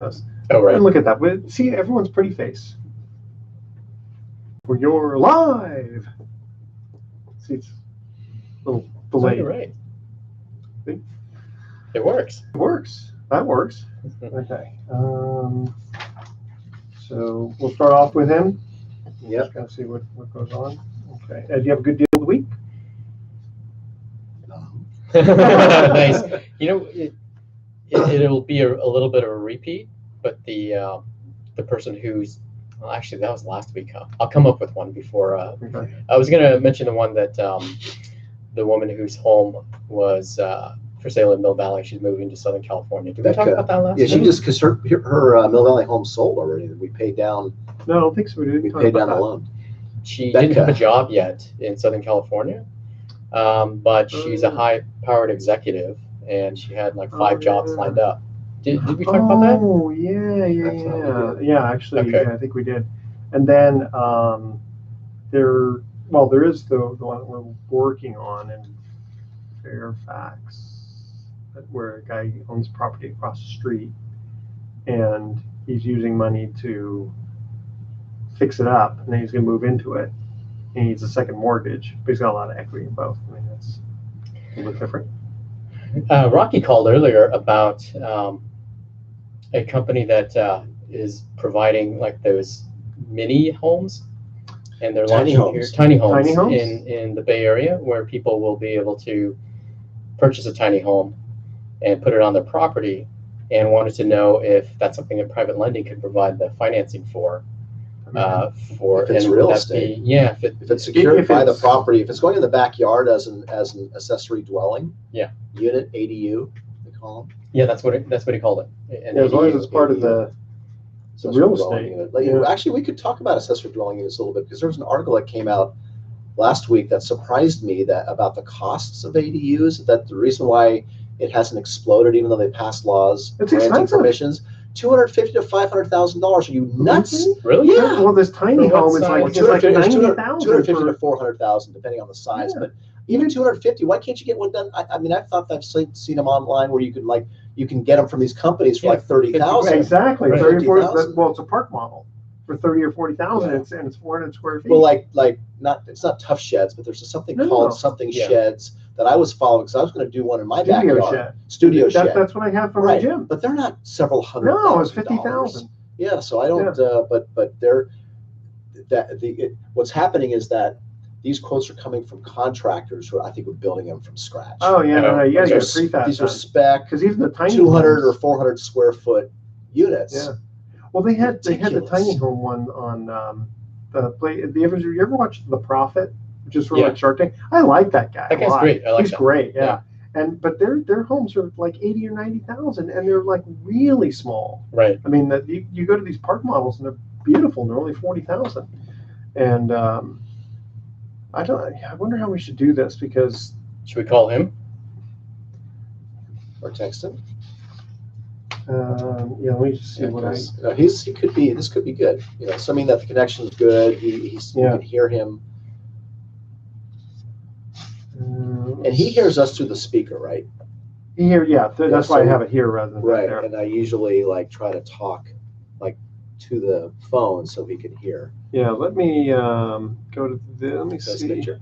us. Oh, right. And look at that. But see, everyone's pretty face. You're live. See, it's a little delayed. You're right. See? It works. It works. That works. Okay. So we'll start off with him. Yep. Just kind of see what goes on. Okay. Do you have a good deal of the week? Nice. You know, it'll be a little bit of a repeat, but the person who's, well, actually that was last week. Huh? I'll come up with one before. Okay. I was going to mention the one that the woman whose home was for sale in Mill Valley. She's moving to Southern California. Did we talk about that last? Yeah, she week? just because her Mill Valley home sold already. We paid down. No, I don't think so. We paid down the loan. She didn't have a job yet in Southern California, but she's a high-powered executive, and she had like 5 jobs lined up. Did we talk about that? Oh, yeah. Actually, Okay. yeah, I think we did. And then there is the one that we're working on in Fairfax, where a guy owns property across the street, and he's using money to fix it up, and then he's going to move into it. He needs a second mortgage, but he's got a lot of equity in both. I mean, that's a little different. Rocky called earlier about a company that is providing like those mini homes, and they're Tiny launching here tiny homes in the Bay Area, where people will be able to purchase a tiny home and put it on their property, and wanted to know if that's something that private lending could provide the financing for. If it's real estate. If it's secured by the property, if it's going in the backyard as an accessory dwelling, unit, ADU, they call them. Yeah, that's what he called it. And as long as it's part of the real estate. Actually, we could talk about accessory dwelling units a little bit, because there was an article that came out last week that surprised me about the costs of ADUs. That the reason why it hasn't exploded, even though they passed laws granting permissions. $250,000 to $500,000. Are you nuts? Really? Yeah. Well, this tiny home is like $90,000. $250,000 to $400,000, depending on the size. Yeah. But even $250,000, why can't you get one done? I mean, I thought I've seen them online where you can get them from these companies for like $30,000. Exactly. Right. 30, 40, well, it's a park model for 30 or 40,000, and it's 400 square feet. Well, it's not tough sheds, but there's something called sheds that I was following, because I was going to do one in my backyard. Studio shed. That's what I have for my gym. But they're not several hundred. No, it's $50,000. Yeah, so I don't. But they're what's happening is that these quotes are coming from contractors who I think were building them from scratch. Oh yeah, no, you gotta get prefab. These are spec, because even the tiny 200 or 400 square foot units. Yeah. Well, they had the tiny home one on the play. You ever watch The Prophet, which is from like Shark Tank? I like that guy. That guy's great. He's great. Yeah. But their homes are like 80 or 90,000, and they're like really small. Right. I mean, you go to these park models and they're beautiful, and they're only 40,000. And I wonder how we should do this, because should we call him or text him? Let me just see what he could be. This could be good. Assuming that the connection is good, you can hear him. And he hears us through the speaker, right? That's why I have it here rather than there. And I usually try to talk to the phone so he can hear. Yeah, let me go to let me see. Picture.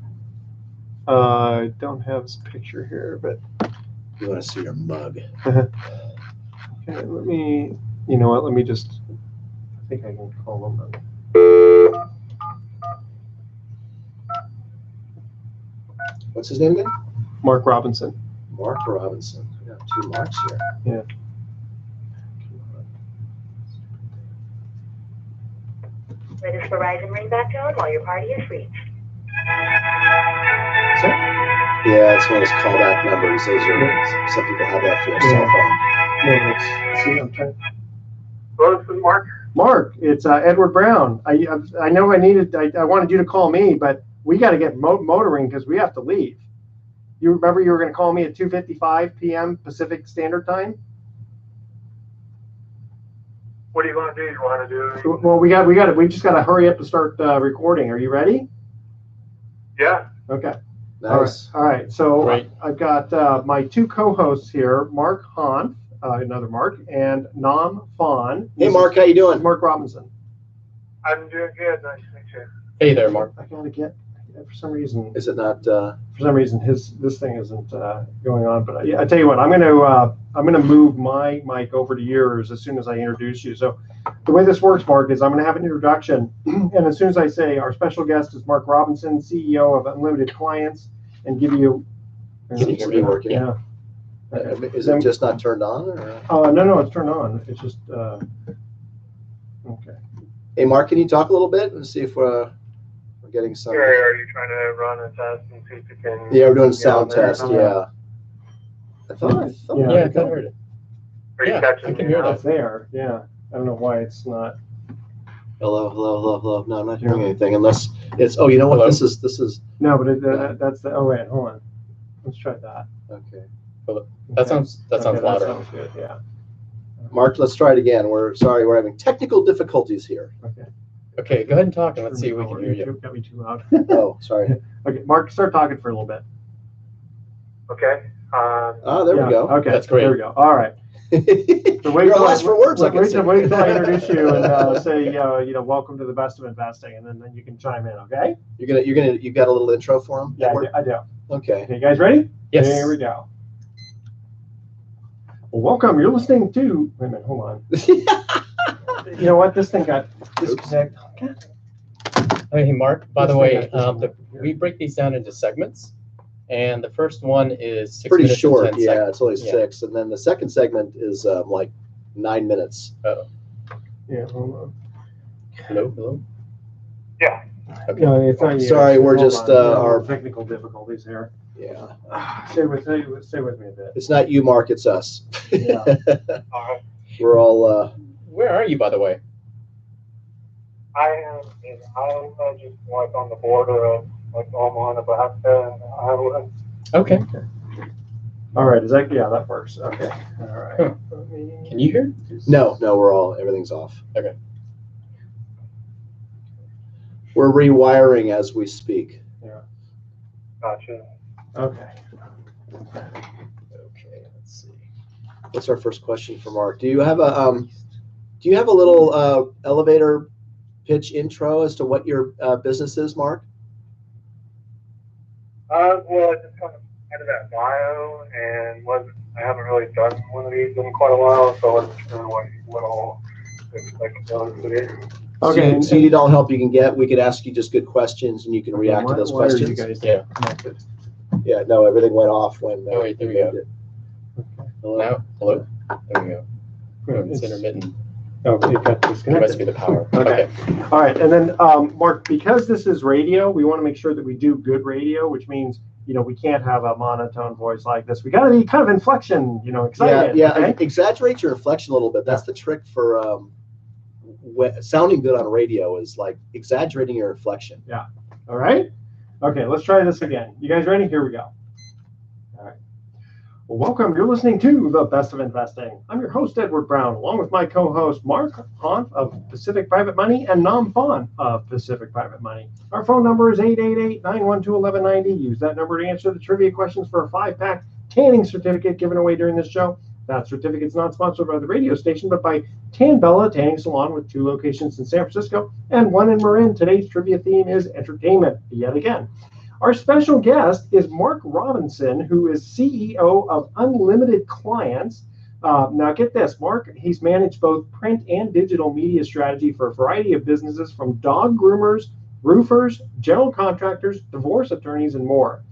I don't have his picture here, but you want to see your mug. Okay, let me. You know what? Let me just. I think I can call him. What's his name again? Mark Robinson. Mark Robinson. We got 2 Marks here. Yeah. British Verizon ringback tone while your party is reached. Yeah, it's one of those callback numbers. Some people have that for their cell phone. Yeah, let's see. I'm trying. Hello, this is Mark. Mark, it's Edward Brown. I know I wanted you to call me, but we got to get motoring because we have to leave. You remember you were going to call me at 2:55 p.m. Pacific Standard Time? What do you want to do? You want to do? Well, we just got to hurry up and start recording. Are you ready? Yeah. Okay. Nice. All right. So I've got my 2 co-hosts here, Mark Hanf another Mark, and Nam Fawn. Hey, Mark, how you doing? Mark Robinson. I'm doing good. Nice to meet you. Hey there, Mark. I gotta get, for some reason, Is it not? for some reason, this thing isn't going on. But I tell you what, I'm gonna move my mic over to yours as soon as I introduce you. So the way this works, Mark, is I'm gonna have an introduction, and as soon as I say our special guest is Mark Robinson, CEO of Unlimited Clients, and give you. Can you hear me working? Yeah. Is it just not turned on? Or? No, it's turned on. It's just okay. Hey, Mark, can you talk a little bit and see if we're getting some? Sure. Are you trying to run a test and see if you can? Yeah, we're doing a get on sound there? test. Yeah. I thought. Yeah. Yeah, I thought I heard it. Are you Yeah, catching I can me hear now? It's there. Yeah. I don't know why it's not. Hello, hello, hello, hello. No, I'm not hearing anything unless it's. Oh, you know what? Hello? This is. No, but that's the. Oh wait, hold on. Let's try that. Okay. That sounds Okay, louder. That sounds good. Yeah. Mark, let's try it again. We're sorry, we're having technical difficulties here. Okay. Okay, go ahead and talk, and let's see if we can hear you. Got me too loud. Oh, sorry. Okay, Mark, start talking for a little bit. Okay. Ah, there Yeah, we go. Okay, That's great. There we go. All right. So You're a loss for words, I can wait, see. wait until I introduce you and say, welcome to the best of investing, and then you can chime in. Okay? You got a little intro for him? Yeah, Edward? I do. Okay. Okay, you guys ready? Yes. Here we go. Well, welcome. You're listening to. Wait a minute. Hold on. You know what? This thing got disconnected. Hey, Mark, by This the thing way, got disconnected here. we break these down into segments, and the first one is 6 Pretty minutes short. and 10 Yeah, seconds. it's only Yeah. 6. And then the second segment is like 9 minutes. Yeah. Hold on. Hello? Yeah. Okay. No, it's not you. Sorry, we're Hold just, on. We have our- little technical difficulties here. Yeah. Stay with me a bit. It's not you, Mark, it's us. Yeah. All right. We're all Where are you, by the way? I am in Iowa, just like on the border of like Omaha, Nebraska, and Iowa. Okay. All right. Is that? Yeah, that works. Okay. All right. Huh. Can you hear? no, everything's off. Okay. We're rewiring as we speak. Gotcha. Okay. Okay, let's see. What's our first question for Mark? Do you have a little elevator pitch intro as to what your business is, Mark? Well, I just kind of added that bio, and I haven't really done one of these in quite a while, so I wasn't sure what all it is. Okay. So you need all help you can get. We could ask you just good questions, and you can react to those why are you questions. guys Yeah. connected? Yeah, no, everything went off when. Oh, wait, there we you go. moved it. Hello? Now, hello? There we go. Oh, it's It's- intermittent. Oh, it got It must be disconnected. the power. Okay. All right, and then Mark, because this is radio, we want to make sure that we do good radio, which means we can't have a monotone voice like this. We got to be kind of inflection, excited. Yeah, Okay? exaggerate your inflection a little bit. That's the trick for sounding good on radio is like exaggerating your inflection. All right. Okay, let's try this again. You guys ready? Here we go. All right. Well, welcome. You're listening to The Best of Investing. I'm your host, Edward Brown, along with my co-host, Mark Hahn of Pacific Private Money and Nam Fawn of Pacific Private Money. Our phone number is 888-912-1190. Use that number to answer the trivia questions for a 5-pack tanning certificate given away during this show. That certificate's not sponsored by the radio station, but by Tan Bella Tanning Salon with 2 locations in San Francisco and 1 in Marin. Today's trivia theme is entertainment, yet again. Our special guest is Mark Robinson, who is CEO of Unlimited Clients. Now get this, Mark, he's managed both print and digital media strategy for a variety of businesses from dog groomers, roofers, general contractors, divorce attorneys, and more.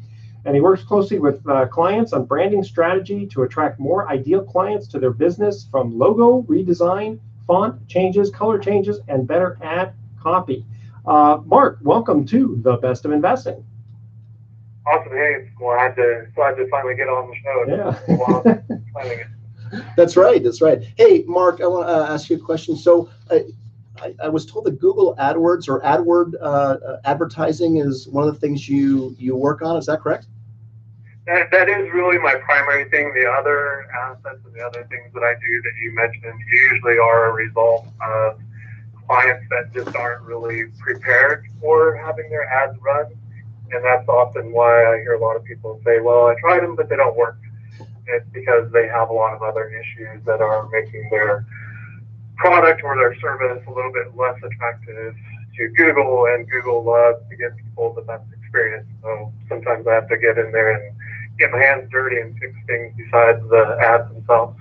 And he works closely with clients on branding strategy to attract more ideal clients to their business, from logo redesign, font changes, color changes, and better ad copy. Mark, welcome to The Best of Investing. Awesome. Hey, glad to finally get on the show. Yeah. It's been a while planning it. That's right. Hey, Mark, I want to ask you a question. So I was told that Google AdWords or AdWord advertising is one of the things you work on. Is that correct? That is really my primary thing. The other assets and the other things that I do that you mentioned usually are a result of clients that just aren't really prepared for having their ads run. And that's often why I hear a lot of people say, well, I tried them, but they don't work. it's because they have a lot of other issues that are making their product or their service a little bit less attractive to Google, and Google loves to give people the best experience. So sometimes I have to get in there and get my hands dirty and fix things besides the ads themselves.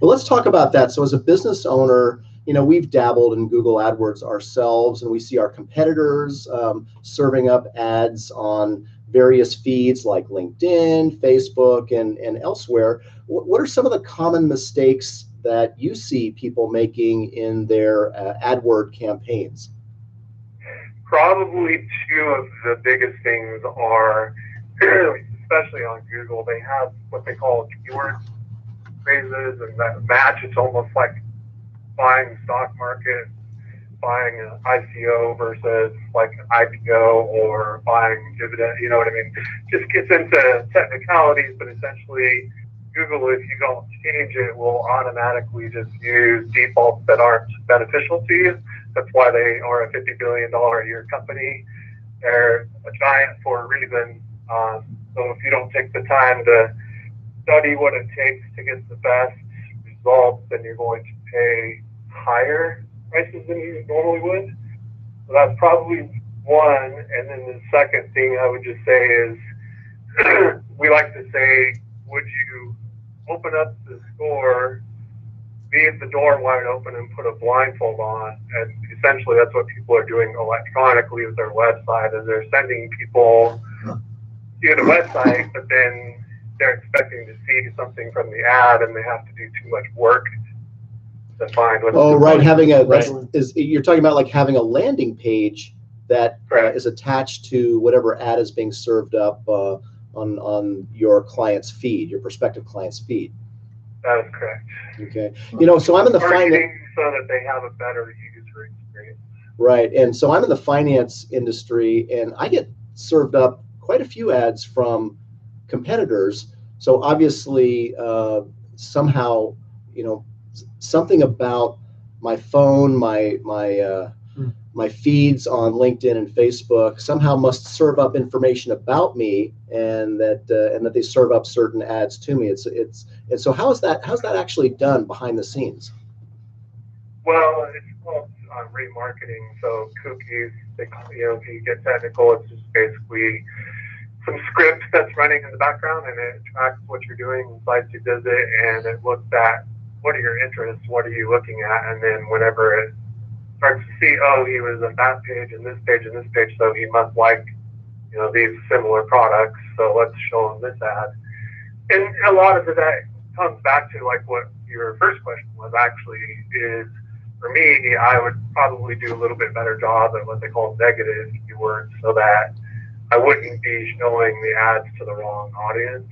Well, let's talk about that. So as a business owner, we've dabbled in Google AdWords ourselves, and we see our competitors serving up ads on various feeds like LinkedIn, Facebook, and elsewhere. What are some of the common mistakes that you see people making in their AdWord campaigns? Probably two of the biggest things are, especially on Google, they have what they call keyword phrases, and that match. It's almost like buying stock market, buying an ICO versus like an IPO, or buying dividend. You know what I mean? Just gets into technicalities, but essentially Google, if you don't change it, will automatically just use defaults that aren't beneficial to you. That's why they are a $50 billion a year company. They're a giant for a reason. So if you don't take the time to study what it takes to get the best results, then you're going to pay higher prices than you normally would. So that's probably one. And then the second thing I would just say is, we like to say, would you open up the store, leave the door wide open, and put a blindfold on? And essentially that's what people are doing electronically with their website, is they're sending people to the website, but then they're expecting to see something from the ad, and they have to do too much work to find what's right. Right. You're talking about like having a landing page that is attached to whatever ad is being served up on your client's feed, your prospective client's feed. That is correct. Okay. So I'm in the finance, so that they have a better user experience. Right. And so I'm in the finance industry, and I get served up quite a few ads from competitors. So obviously, somehow, something about my phone, my feeds on LinkedIn and Facebook somehow must serve up information about me, and that they serve up certain ads to me. And so how's that actually done behind the scenes? Well, it's called remarketing. So cookies, if you get technical, it's just basically some script that's running in the background, and it tracks what you're doing, invites you to visit, and it looks at what are your interests, what are you looking at, and then whenever it starts to see, oh, he was at that page and this page and this page, so he must like, these similar products, so let's show him this ad. And a lot of that comes back to like what your first question was actually is, for me, I would probably do a little bit better job at what they call negative keywords, so that I wouldn't be showing the ads to the wrong audience.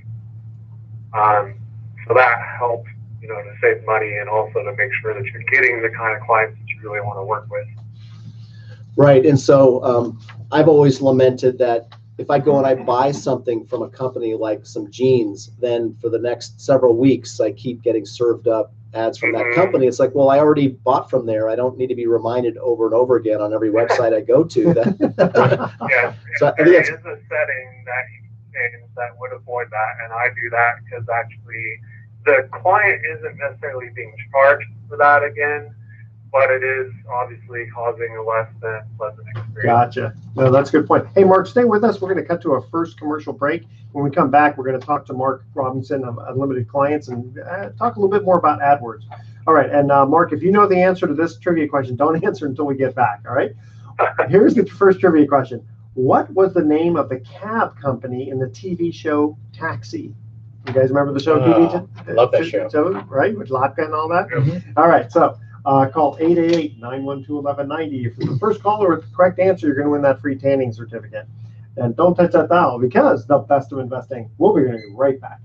So that helps, to save money, and also to make sure that you're getting the kind of clients that you really want to work with. Right. And so I've always lamented that if I go and I buy something from a company like some jeans, then for the next several weeks, I keep getting served up ads from that company. It's like, well, I already bought from there. I don't need to be reminded over and over again on every website I go to. Yes, So there is a setting that you can change that would avoid that, and I do that because actually the client isn't necessarily being charged for that again, but it is obviously causing a less than pleasant experience. Gotcha. No, that's a good point. Hey, Mark, stay with us. We're going to cut to our first commercial break. When we come back, we're going to talk to Mark Robinson of Unlimited Clients and talk a little bit more about AdWords. All right. And Mark, if you know the answer to this trivia question, don't answer until we get back. All right. Here's the first trivia question. What was the name of the cab company in the TV show Taxi? You guys remember the show? Love that show. Right? With Latka and all that? Mm-hmm. All right. So call 888-912-1190. If you're the first caller with the correct answer, you're going to win that free tanning certificate. And don't touch that dial, because the best of investing. We'll be right back.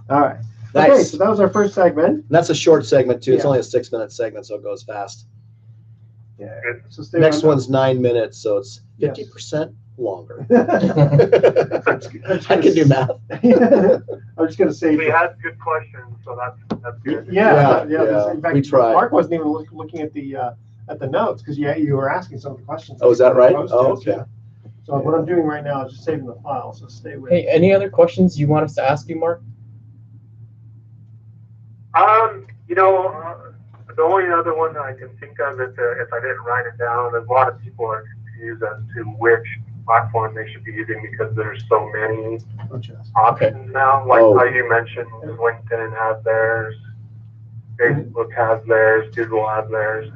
All right. Nice. Okay, so that was our first segment. And that's a short segment too. It's Yeah. only a 6-minute segment, so it goes fast. Yeah. So stay Next on one's 9 minutes, so it's Yes. 50% longer. That's I can do math. I'm just going to say. We had good questions, so that's good. Yeah. In fact, We tried. Mark wasn't even looking at the notes, because you were asking some of the questions. Oh, is that right? Posted, Oh, okay. yeah. So what I'm doing right now is just saving the file. So stay with. Hey, any other questions you want us to ask you, Mark? You know, the only other one that I can think of is if I didn't write it down, a lot of people are confused as to which platform they should be using because there's so many options now. Like how you mentioned, LinkedIn has theirs, Facebook has theirs, Google has theirs,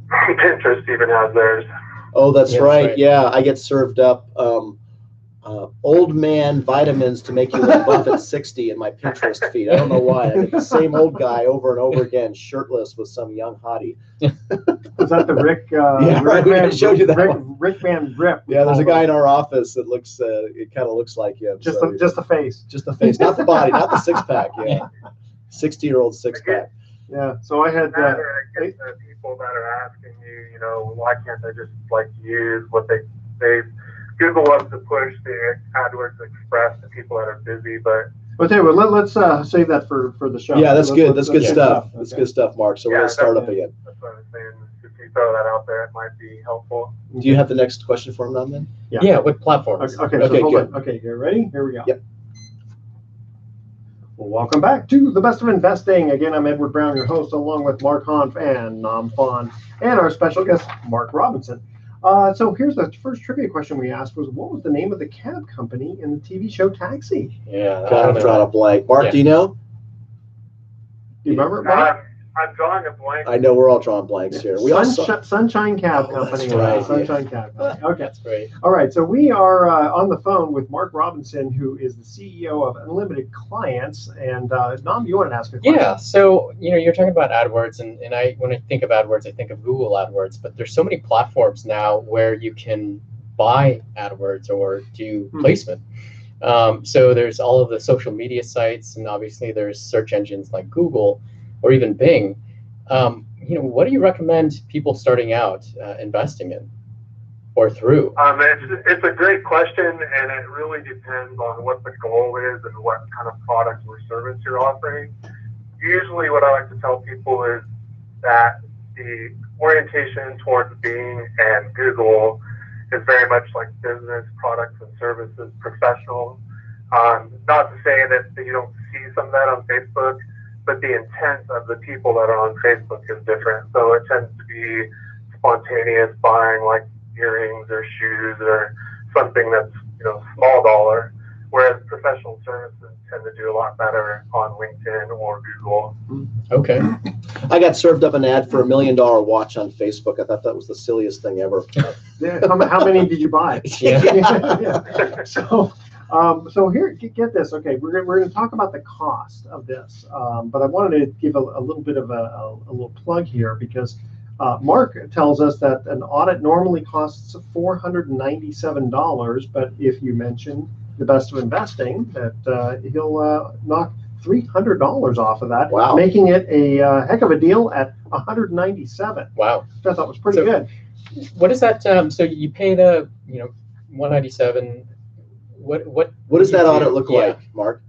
Pinterest even has theirs. Oh, that's right. Yeah, I get served up old man vitamins to make you look buff at 60 in my Pinterest feed. I don't know why. I get the same old guy over and over again, shirtless with some young hottie. Was that the Rick? Yeah, right. I showed you that one. Rick Van Rip. Yeah, there's a guy in our office that looks. It kind of looks like him. Just the face. Just the face, not the body, not the six pack. Yeah, 60-year-old six pack. Yeah. So I had. The people that are asking you, you know, why can't they just like use what they Google loves to push the AdWords Express to people that are busy, but. Well, tell you what, let's save that for the show. Yeah, that's good. That's good stuff. Okay. That's good stuff, Mark. So we're gonna start up again. That's what I was saying. If you throw that out there, it might be helpful. Do you have the next question for him now, then? Yeah. What platforms? Okay. So hold on. Okay, you ready? Here we go. Yep. Well, welcome back to the Best of Investing. Again, I'm Edward Brown, your host, along with Mark Hanf and Nam Phan, and our special guest, Mark Robinson. So here's the first trivia question we asked was, what was the name of the cab company in the TV show Taxi? Yeah. God, I'm drawing a blank. Mark, do you know? Do you remember, Mark? I'm drawing a blank. I know we're all drawing blanks here. We Sunshine Cab Company. That's right. Sunshine Cab Company. Okay. That's great. All right. So we are on the phone with Mark Robinson, who is the CEO of Unlimited Clients. And Nam, you wanted to ask a question? Yeah. So, you know, you're talking about AdWords, and when I think of AdWords, I think of Google AdWords, but there's so many platforms now where you can buy AdWords or do placement. So there's all of the social media sites, and obviously there's search engines like Google or even Bing. You know, what do you recommend people starting out investing in or through? It's a great question, and it really depends on what the goal is and what kind of product or service you're offering. Usually what I like to tell people is that the orientation towards Bing and Google is very much like business, products and services, professional. Not to say that you don't see some of that on Facebook, but the intent of the people that are on Facebook is different. So it tends to be spontaneous buying, like earrings or shoes or something that's, you know, small dollar, whereas professional services tend to do a lot better on LinkedIn or Google. Okay. I got served up an ad for $1 million watch on Facebook. I thought that was the silliest thing ever. Yeah, how many did you buy? Yeah. So here, get this. Okay, we're going to talk about the cost of this, but I wanted to give a little bit of a little plug here because Mark tells us that an audit normally costs $497, but if you mention the Best of Investing, that he'll knock $300 off of that, making it a heck of a deal at $197. Wow, I thought was pretty good. What is that? So you pay the $197. What does that audit look like, Mark?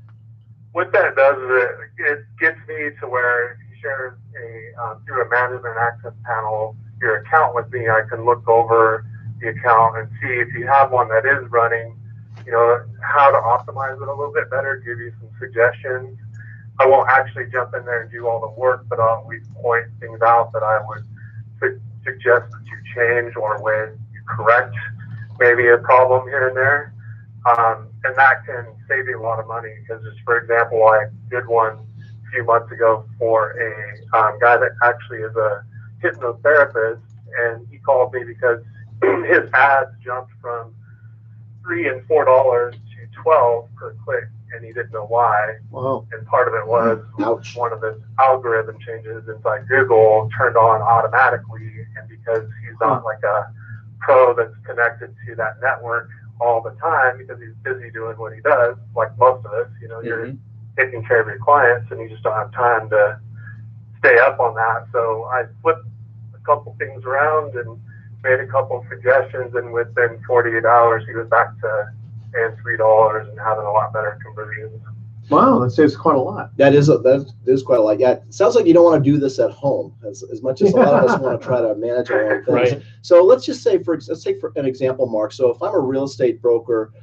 What that does is it gets me to where if you share through a management access panel your account with me, I can look over the account and see if you have one that is running, you know, how to optimize it a little bit better, give you some suggestions. I won't actually jump in there and do all the work, but I'll at least point things out that I would suggest that you change or when you correct maybe a problem here and there. And that can save you a lot of money because, just for example, I did one a few months ago for a guy that actually is a hypnotherapist, and he called me because his ads jumped from $3 and $4 to $12 per click, and he didn't know why. Wow. And part of it was one of the algorithm changes inside Google turned on automatically, and because he's not like a pro that's connected to that network all the time because he's busy doing what he does, like most of us, you know, you're taking care of your clients and you just don't have time to stay up on that. So I flipped a couple things around and made a couple suggestions, and within 48 hours he was back to paying $3 and having a lot better conversions. Wow, that saves quite a lot. That is quite a lot. Yeah, it sounds like you don't want to do this at home as much as a lot of us want to try to manage our own things. Right. So let's just say, let's take for an example, Mark. So if I'm a real estate broker,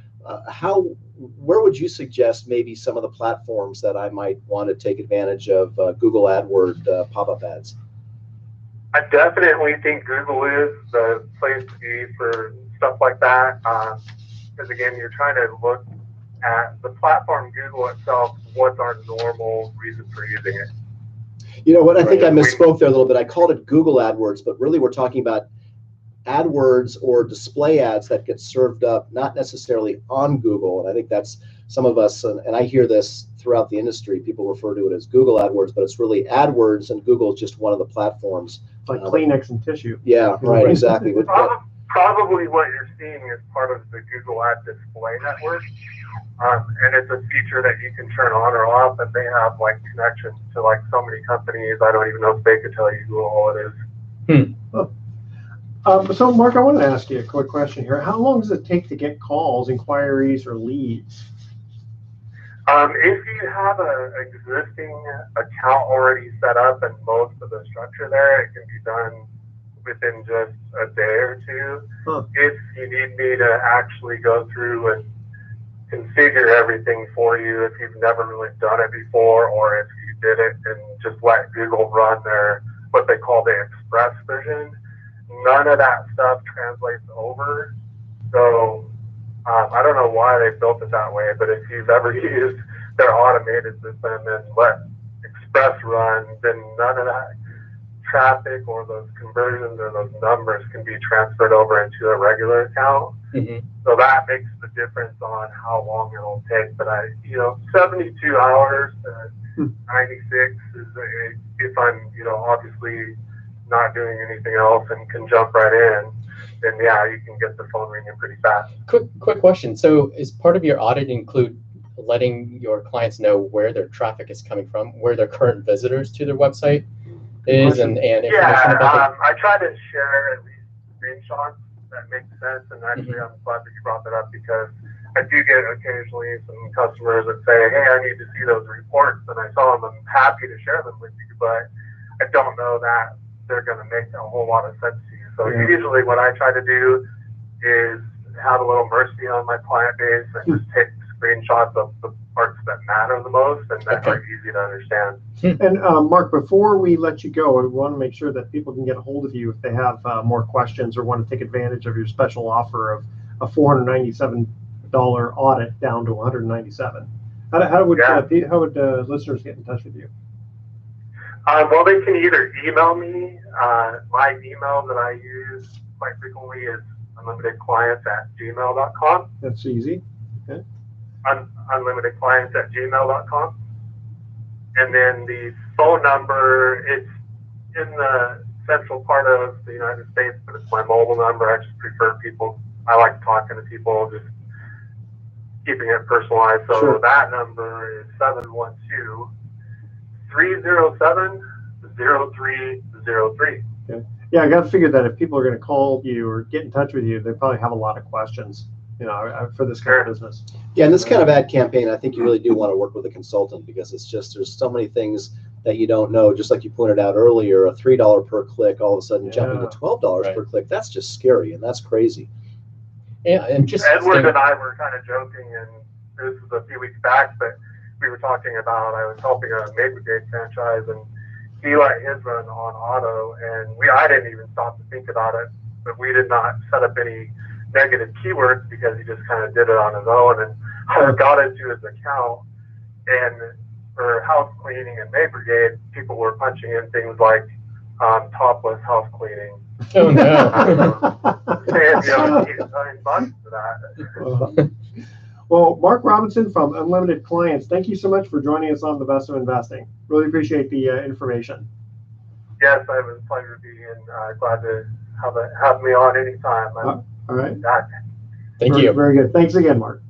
where would you suggest maybe some of the platforms that I might want to take advantage of Google AdWord pop-up ads? I definitely think Google is the place to be for stuff like that. Because again, you're trying to look at the platform Google itself. What's our normal reason for using it? You know what? I think I misspoke there a little bit. I called it Google AdWords, but really we're talking about AdWords or display ads that get served up, not necessarily on Google. And I think that's some of us, and I hear this throughout the industry, people refer to it as Google AdWords, but it's really AdWords, and Google is just one of the platforms. It's like Kleenex and tissue. Yeah, right, exactly. Probably what you're seeing is part of the Google Ad Display Network. And it's a feature that you can turn on or off, and they have like connections to like so many companies. I don't even know if they could tell you who all it is. So, Mark, I wanted to ask you a quick question here. How long does it take to get calls, inquiries, or leads? If you have an existing account already set up and most of the structure there, it can be done within just a day or two. If you need me to actually go through and configure everything for you, if you've never really done it before, or if you did it and just let Google run their what they call the express version, none of that stuff translates over. So I don't know why they built it that way, but if you've ever used their automated system and let express run, then none of that traffic or those conversions or those numbers can be transferred over into a regular account. So that makes the difference on how long it'll take. But 72 hours to 96 is if I'm, obviously not doing anything else and can jump right in, then yeah, you can get the phone ringing pretty fast. Quick question. So is part of your audit include letting your clients know where their traffic is coming from, where their current visitors to their website is, and information about I try to share at least screenshots that make sense. And actually, I'm glad that you brought that up, because I do get occasionally some customers that say, hey, I need to see those reports. And I tell them I'm happy to share them with you, but I don't know that they're going to make a whole lot of sense to you. So usually what I try to do is have a little mercy on my client base and just take screenshots of the parts that matter the most and that are easy to understand. And Mark, before we let you go, I want to make sure that people can get a hold of you if they have more questions or want to take advantage of your special offer of a $497 audit down to $197. How would listeners get in touch with you? Well, they can either email me. My email that I use quite frequently is unlimitedclients@gmail.com. That's easy. Okay. Unlimitedclients@gmail.com. And then the phone number, it's in the central part of the United States, but it's my mobile number. I just prefer I like talking to people, just keeping it personalized. So that number is 712-307-0303. Okay. Yeah, I got to figure that if people are going to call you or get in touch with you, they probably have a lot of questions, for this kind of business. Yeah, and this kind of ad campaign, I think you really do want to work with a consultant, because it's just, there's so many things that you don't know. Just like you pointed out earlier, a $3 per click all of a sudden jumping to $12 per click, that's just scary, and that's crazy. Yeah, and just Edward and I were kind of joking, and this was a few weeks back, but we were talking about, I was helping a Made Brigade franchise, and he let his run on auto, and I didn't even stop to think about it, but we did not set up any negative keywords because he just kind of did it on his own. And I got into his account, and for house cleaning and Made Brigade, people were punching in things like topless house cleaning. Oh no! And $8 for that. Well, Mark Robinson from Unlimited Clients, thank you so much for joining us on The Best of Investing. Really appreciate the information. Yes, it was a pleasure to be in. Glad to have me on anytime. All right. Thank you. Very good. Thanks again, Mark.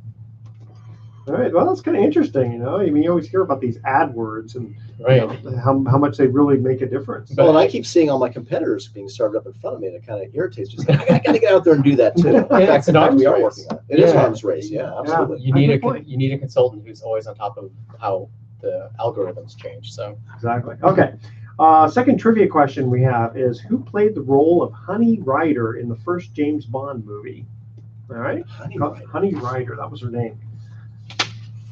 All right. Well, that's kind of interesting. You always hear about these AdWords and how much they really make a difference. Well, and I keep seeing all my competitors being served up in front of me, and it kind of irritates me. I got to get out there and do that too. In fact, we are working on it. It is an arms race. Yeah, absolutely. You need a consultant who's always on top of how the algorithms change. So exactly. Okay. Second trivia question we have is, who played the role of Honey Ryder in the first James Bond movie? All right. Honey Rider. Honey Rider, that was her name.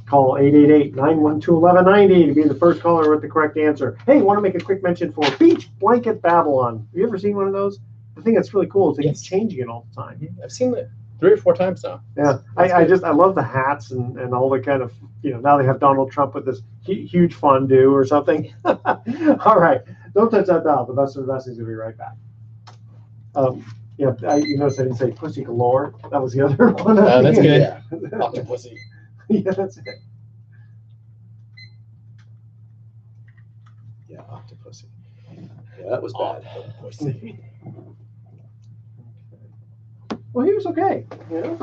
Call 888-912-1190 to be the first caller with the correct answer. Hey, want to make a quick mention for Beach Blanket Babylon. Have you ever seen one of those? The thing that's really cool is they keep changing it all the time. I've seen it 3 or 4 times now. Yeah, I love the hats and all the kind of, now they have Donald Trump with this huge fondue or something. All right, don't touch that dial. The best of the best is going to be right back. You notice I didn't say pussy galore. That was the other one. That's good. Yeah. Octopussy. Yeah, that's it. Yeah, Octopussy. Yeah, that was bad. Octopussy. Well, he was okay. Yeah.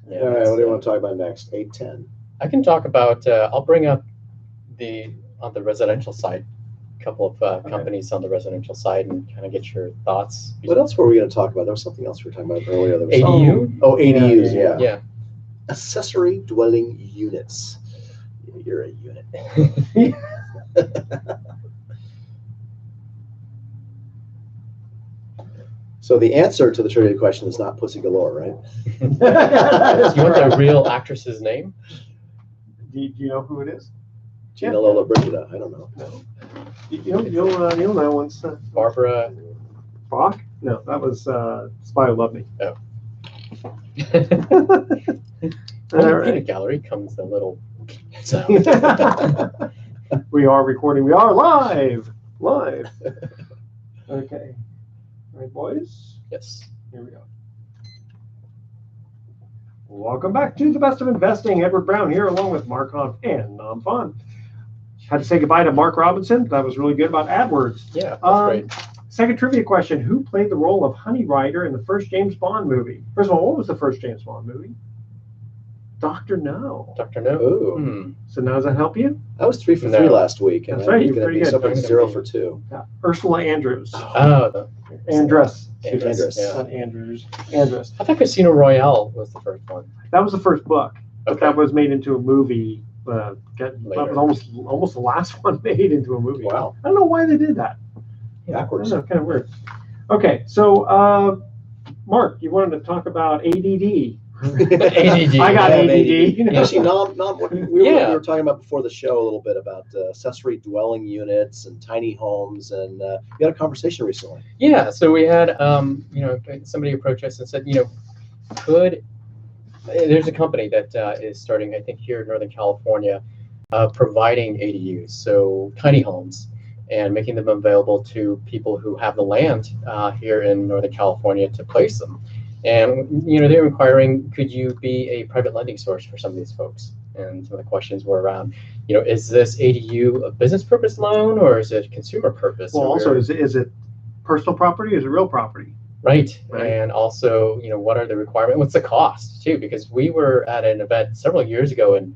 All right, what do you want to talk about next? 810. I can talk about. I'll bring up on the residential side, a couple of companies on the residential side, and kind of get your thoughts. What else were we going to talk about? There was something else we were talking about earlier. That was ADU. Oh, ADUs. Yeah. Yeah. Accessory dwelling units. You're a unit. So the answer to the trivia question is not pussy galore, right? You want the real actress's name? Do you know who it is? Gina Lola Brigida. I don't know. No. You'll know once. Barbara. Bach? No, that was Spy Who Loved Me. Oh. All right. Peanut gallery comes a little sound. We are recording. We are live. Okay. All right, boys. Yes. Here we go. Welcome back to the Best of Investing. Edward Brown here, along with Mark Hunt and Nam Fun. Had to say goodbye to Mark Robinson. That was really good about AdWords. Yeah, that's great. Second trivia question: who played the role of Honey Rider in the first James Bond movie? First of all, what was the first James Bond movie? Dr. No. Dr. No. Ooh. So now does that help you? I was 3 for No. 3 last week, and That's right, I'm you're going to pretty be good. something 0 for 2. Yeah. Ursula Andrews. Oh, Andress. Andress. Yeah. Not Andrews. Andress. I thought Casino Royale was the first one. That was the first book, but Okay. that was made into a movie. That Later. was almost the last one made into a movie. Wow. I don't know why they did that. I Backwards. don't know, kind of weird. Okay, so Mark, you wanted to talk about ADD. ADD. I got Yeah, ADD. Actually, we Yeah. were talking about before the show a little bit about accessory dwelling units and tiny homes, and we had a conversation recently. Yeah, so we had, somebody approach us and said, there's a company that is starting, I think, here in Northern California, providing ADUs, so tiny homes, and making them available to people who have the land here in Northern California to place them. And, they're inquiring, could you be a private lending source for some of these folks? And some of the questions were around, is this ADU a business purpose loan or is it consumer purpose? Well, also, is it personal property or is it real property? Right. Right. And also, what are the requirements? What's the cost too? Because we were at an event several years ago in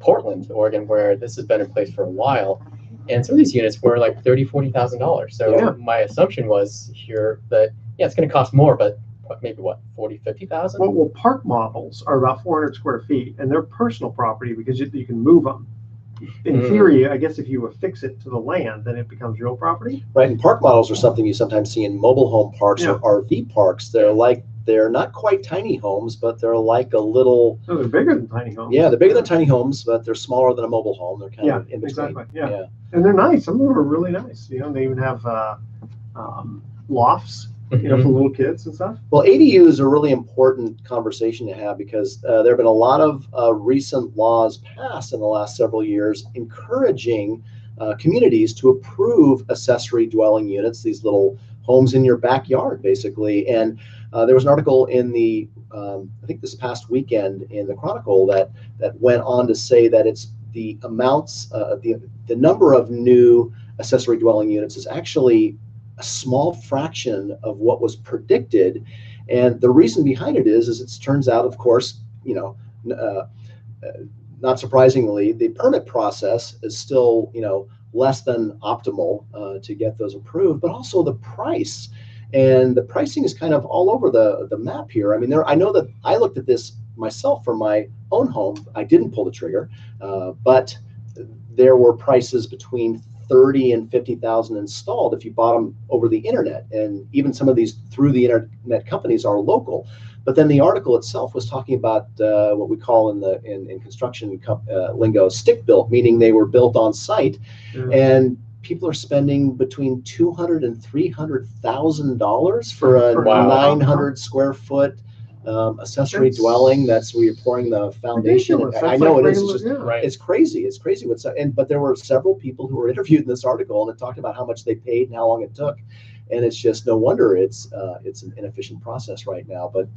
Portland, Oregon, where this has been in place for a while. And some of these units were like $30,000, $40,000. So Yeah. my assumption was here that, it's going to cost more, but maybe what, 40, 50,000? Well, park models are about 400 square feet, and they're personal property because you can move them. In theory, I guess if you affix it to the land, then it becomes real property. Right, and park models are something you sometimes see in mobile home parks Yeah. or RV parks. They're not quite tiny homes, but they're like a little. No, they're bigger than tiny homes. Yeah, they're bigger than tiny homes, but they're smaller than a mobile home. They're kind of in between. Exactly. Yeah. And they're nice. Some of them are really nice. They even have lofts, for little kids and stuff. Well, ADU is a really important conversation to have because there have been a lot of recent laws passed in the last several years encouraging communities to approve accessory dwelling units, these little homes in your backyard, basically. And there was an article in the, I think this past weekend in the Chronicle that went on to say that it's the amounts, the number of new accessory dwelling units is actually a small fraction of what was predicted. And the reason behind it is it turns out, of course, not surprisingly, the permit process is still, less than optimal to get those approved, but also the price. And the pricing is kind of all over the map here. I mean, I know that I looked at this myself for my own home. I didn't pull the trigger, but there were prices between 30 and 50,000 installed if you bought them over the internet. And even some of these through the internet companies are local. But then the article itself was talking about what we call in construction lingo stick built, meaning they were built on site, and people are spending between $200,000 and $300,000 for a 900 square foot accessory dwelling. That's where you're pouring the foundation. I know it is. It's just it's crazy. It's crazy. But there were several people who were interviewed in this article, and it talked about how much they paid and how long it took. And it's just no wonder it's an inefficient process right now. But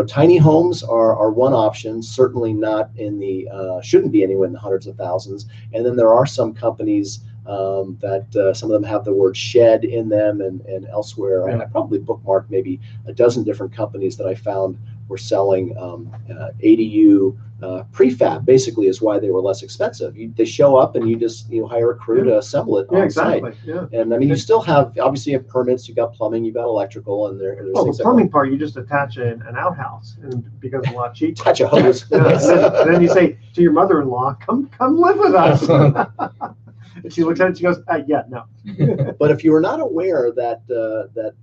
tiny homes are one option. Certainly not in the shouldn't be anywhere in the hundreds of thousands. And then there are some companies that some of them have the word shed in them and elsewhere. I probably bookmarked maybe a dozen different companies that I found were selling ADU prefab. Basically, is why they were less expensive. They show up and you just hire a crew to assemble it on site. And I mean, you still have obviously have permits. You've got plumbing. You've got electrical, and there's the plumbing part you just attach an outhouse, and because it's a lot cheaper. Attach a hose. And then you say to your mother-in-law, "Come live with us." And she looks at it, she goes, "Yeah, no." But if you are not aware that that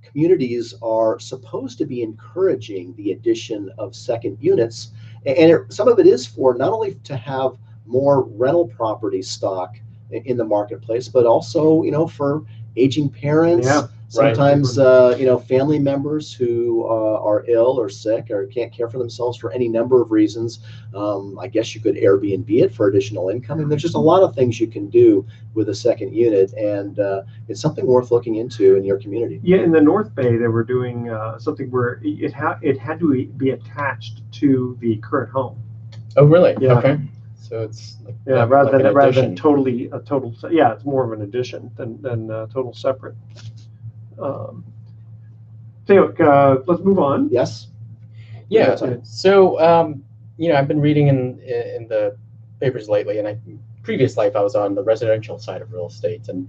communities are supposed to be encouraging the addition of second units, and some of it is for not only to have more rental property stock in the marketplace, but also for aging parents. Sometimes family members who are ill or sick or can't care for themselves for any number of reasons. I guess you could Airbnb it for additional income. And there's just a lot of things you can do with a second unit, and it's something worth looking into in your community. Yeah, in the North Bay, they were doing something where it had to be attached to the current home. Oh, really? Yeah. Okay. So it's rather than totally a total. Yeah, it's more of an addition than total separate. Let's move on. Yes. Yeah. So I've been reading in the papers lately, and previous life I was on the residential side of real estate, and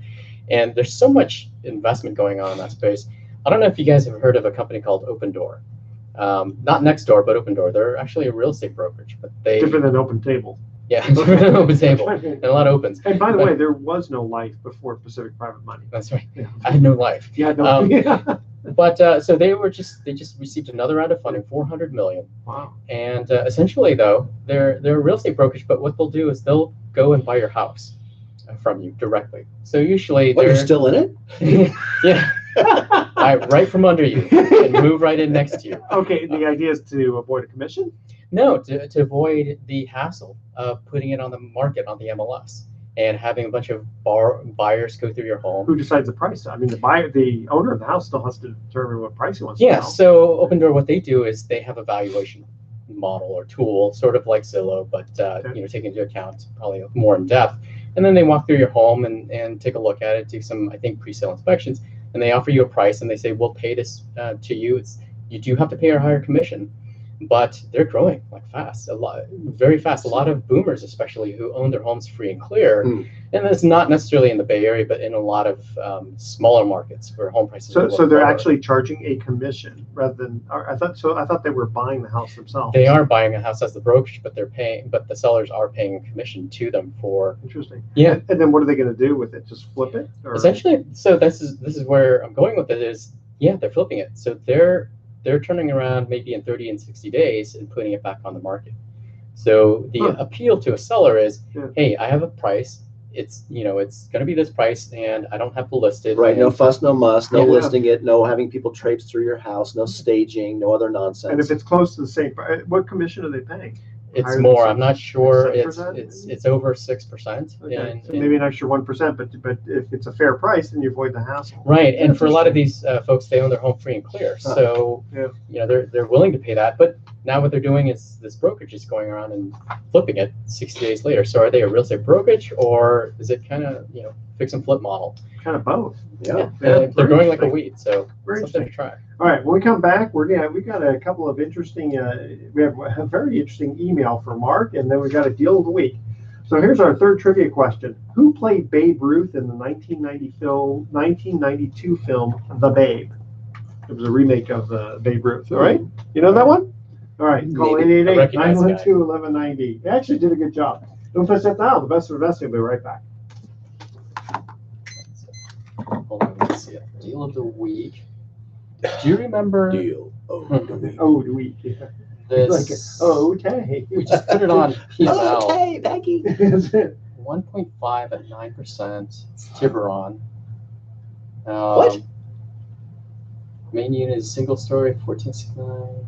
there's so much investment going on in that space. I don't know if you guys have heard of a company called Open Door. Not Next Door, but Open Door. They're actually a real estate brokerage, but they different than Open Table. Yeah, different than Open Table, and a lot of opens. And by the way, there was no life before Pacific Private Money. That's right. Yeah. I had no life. Yeah, no. But so they just received another round of funding, $400 million. Wow. And essentially, though, they're a real estate brokerage, but what they'll do is they'll go and buy your house from you directly. So usually you're still in it? Yeah. Right from under you and move right in next to you. Okay, the idea is to avoid a commission? No, to avoid the hassle of putting it on the market on the MLS and having a bunch of buyers go through your home. Who decides the price? I mean, the owner of the house still has to determine what price he wants to sell. Yeah, so Open Door, what they do is they have a valuation model or tool, sort of like Zillow, but taking into account probably more in depth. And then they walk through your home and take a look at it, do some, I think, pre-sale inspections, and they offer you a price, and they say, we'll pay this to you. You do have to pay a higher commission, but they're growing like fast, very fast. A lot of boomers, especially, who own their homes free and clear, and it's not necessarily in the Bay Area, but in a lot of smaller markets where home prices. So they're actually charging a commission rather than. I thought they were buying the house themselves. They are buying a house as the brokerage, but the sellers are paying a commission to them for. Interesting. Yeah. And then what are they going to do with it? Just flip it? Or? Essentially, so this is where I'm going with it. They're flipping it. So they're turning around maybe in 30 and 60 days and putting it back on the market. So the appeal to a seller is, hey, I have a price. It's it's going to be this price, and I don't have to list it. Right. No fuss, no muss. No listing it. No having people traipse through your house. No staging. No other nonsense. And if it's close to the same, what commission are they paying? It's more. I'm not sure. It's over 6%. Okay. So maybe an extra 1%, but if it's a fair price, then you avoid the hassle. Right. And for a lot of these folks, they own their home free and clear. So they're willing to pay that. But now what they're doing is this brokerage is going around and flipping it 60 days later. So are they a real estate brokerage, or is it kind of fix and flip model? Kind of both. Yeah. They're growing like a weed. So something to try. All right, when we come back, we got a couple of interesting. We have a very interesting email from Mark, and then we got a deal of the week. So here's our third trivia question: who played Babe Ruth in the 1992 film The Babe? It was a remake of Babe Ruth. All right, you know that one? All right, call 888-912-1190. They actually did a good job. Don't touch that now. The best of investing. We'll be right back. hold on, let's see it. Deal of the week. Do you remember Deal. Oh, Oh, do we? Yeah. Like, this? okay. We just put it on PML. okay, Becky. That's it. 1.5 at 9%. It's Tiburon. What? Main unit is single story, 1469.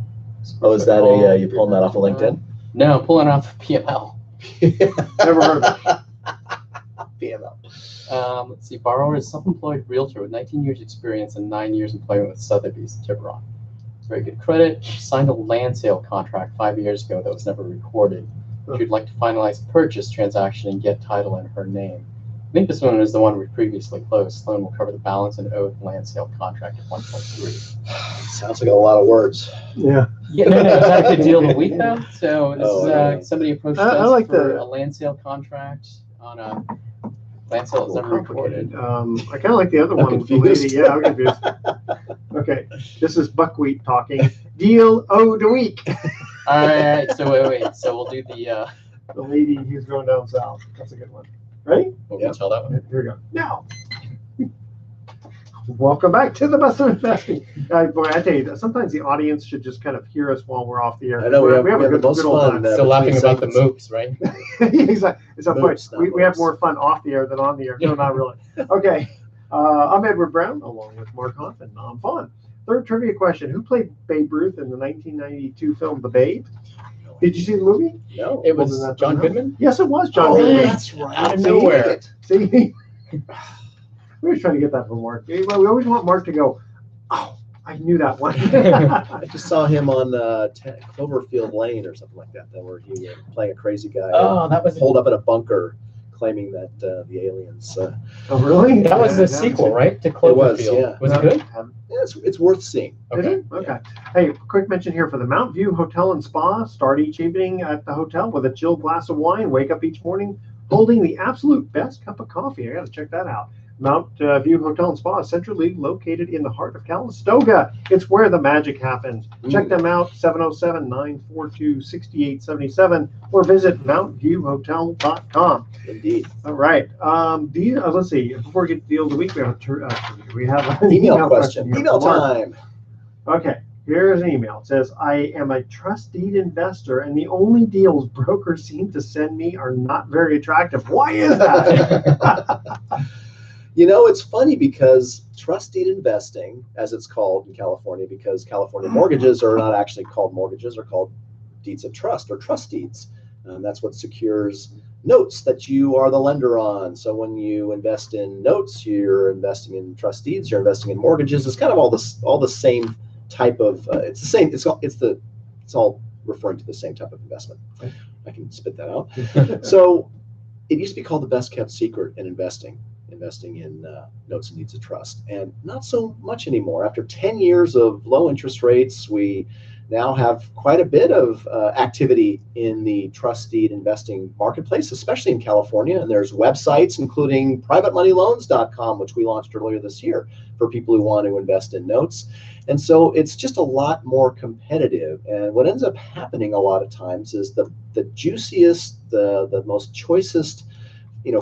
Oh, is that you pulling that off of LinkedIn? No, I'm pulling it off of PML. Never heard of it. PML. Let's see, borrower is self-employed realtor with 19 years experience and 9 years employment with Sotheby's Tiburon. Very good credit. Signed a land sale contract 5 years ago that was never recorded. She'd like to finalize the purchase transaction and get title in her name. I think this one is the one we previously closed. Loan will cover the balance and oath land sale contract at 1.3. Sounds like a lot of words. Yeah. Yeah, no, is that a good deal of the week though? So this is yeah. somebody approached I us like for the- a land sale contract on a land sale that's never recorded. I kind of like the other I'm one. The confused. lady, yeah, I'm confused. Okay, this is Buckwheat talking. Deal of the week. All right, so wait. So we'll do the. The lady who's going down south. That's a good one. Ready? We'll Yep. tell that one. Here we go. Now, welcome back to the best of investing. Boy, I tell you, that sometimes the audience should just kind of hear us while we're off the air. I know we have a the most old fun. time. Still laughing between about the segments. moops, right? Exactly. So, Moops, not we have moops. more fun off the air than on the air. No, not really. Okay. I'm Edward Brown, along with Mark Hoffman. I'm Fawn. Third trivia question. Who played Babe Ruth in the 1992 film The Babe? Did you see the movie? No. It was Well, then that John doesn't Goodman. Yes, it was John Oh, Goodman. that's right. Out of See, nowhere. See? We were trying to get that from Mark. We always want Mark to go, oh, I knew that one. I just saw him on Cloverfield Lane or something like that, where he was playing a crazy guy, Oh, that was holed up in a bunker, claiming that the aliens. Oh, really? that was Yeah, the yeah. sequel, right? To It was, Cloverfield. yeah. Was it good? Yeah, it's worth seeing. Is Okay. it? Okay. Hey, quick mention here for the Mount View Hotel and Spa. Start each evening at the hotel with a chilled glass of wine. Wake up each morning holding the absolute best cup of coffee. I got to check that out. Mount View Hotel and Spa is centrally located in the heart of Calistoga. It's where the magic happens. Check them out, 707-942-6877, or visit mountviewhotel.com. Indeed. All right. Let's see. Before we get to the deal of the week, we have an Email question. here Email from Mark. time. Okay, here's an email. It says, I am a trust deed investor, and the only deals brokers seem to send me are not very attractive. Why is that? You know, it's funny because trust deed investing, as it's called in California, because California mortgages are not actually called mortgages, are called deeds of trust or trust deeds. That's what secures notes that you are the lender on. So when you invest in notes, you're investing in trust deeds, you're investing in mortgages. It's kind of all the same type of. It's the same. It's all referring to the same type of investment. I can spit that out. So it used to be called the best kept secret in investing in notes and deeds of trust, and not so much anymore. After 10 years of low interest rates, we now have quite a bit of activity in the trust deed investing marketplace, especially in California. And there's websites, including privatemoneyloans.com, which we launched earlier this year for people who want to invest in notes. And so it's just a lot more competitive. And what ends up happening a lot of times is the juiciest, the most choicest,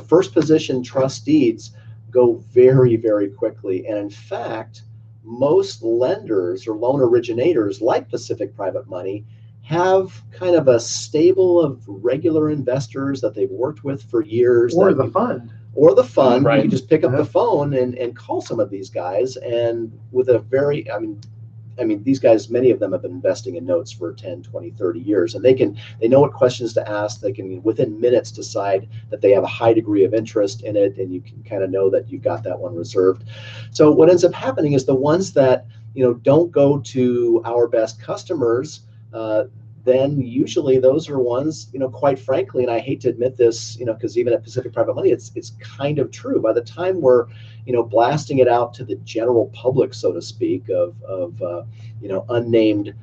first position trust deeds go very, very quickly. And in fact, most lenders or loan originators like Pacific Private Money have kind of a stable of regular investors that they've worked with for years. Or the fund. Or the fund. Right. You just pick up the phone and call some of these guys. And with a very, I mean, these guys, many of them have been investing in notes for 10, 20, 30 years, and they know what questions to ask. They can, within minutes, decide that they have a high degree of interest in it, and you can kind of know that you've got that one reserved. So what ends up happening is the ones that, don't go to our best customers, then usually those are ones, quite frankly, and I hate to admit this, because even at Pacific Private Money, it's kind of true. By the time we're, blasting it out to the general public, so to speak, of unnamed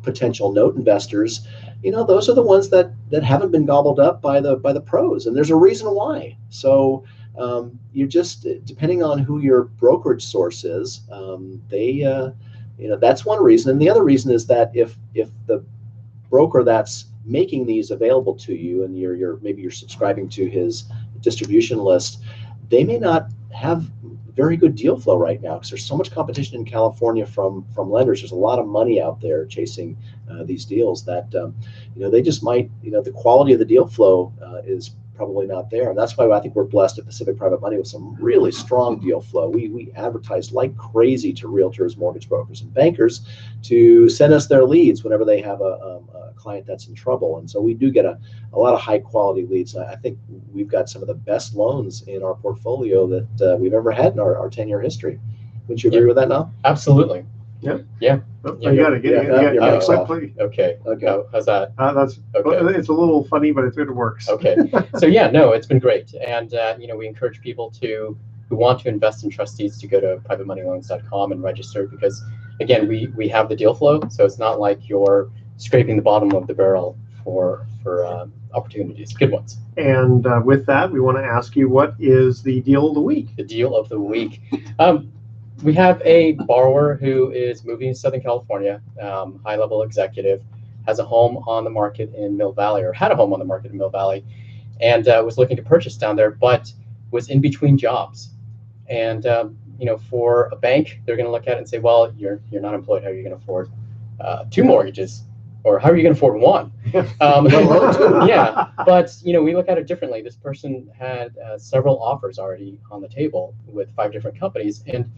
potential note investors, those are the ones that haven't been gobbled up by the pros, and there's a reason why. So you just, depending on who your brokerage source is, that's one reason, and the other reason is that if the broker that's making these available to you, and maybe you're subscribing to his distribution list, they may not have very good deal flow right now because there's so much competition in California from lenders. There's a lot of money out there chasing these deals that they just might, the quality of the deal flow is probably not there, and that's why I think we're blessed at Pacific Private Money with some really strong deal flow. We advertise like crazy to realtors, mortgage brokers, and bankers to send us their leads whenever they have a client that's in trouble, and so we do get a lot of high quality leads. I think we've got some of the best loans in our portfolio that we've ever had in our 10-year history. Wouldn't you agree with that now? Absolutely. Yeah. Yeah. Oh, you got to get your mic's off. Okay. How's that? That's Okay. It's a little funny, but it works. Okay. So yeah, no, it's been great, and we encourage people who want to invest in trustees to go to privatemoneyloans.com and register, because again, we have the deal flow, so it's not like you're scraping the bottom of the barrel for opportunities, good ones. And with that, we want to ask you, what is the deal of the week? The deal of the week. We have a borrower who is moving to Southern California, high-level executive, has a home on the market in Mill Valley, or had a home on the market in Mill Valley, and was looking to purchase down there, but was in between jobs. And for a bank, they're going to look at it and say, well, you're not employed. How are you going to afford 2 mortgages? Or how are you going to afford 1? Yeah, but we look at it differently. This person had several offers already on the table with 5 different companies, and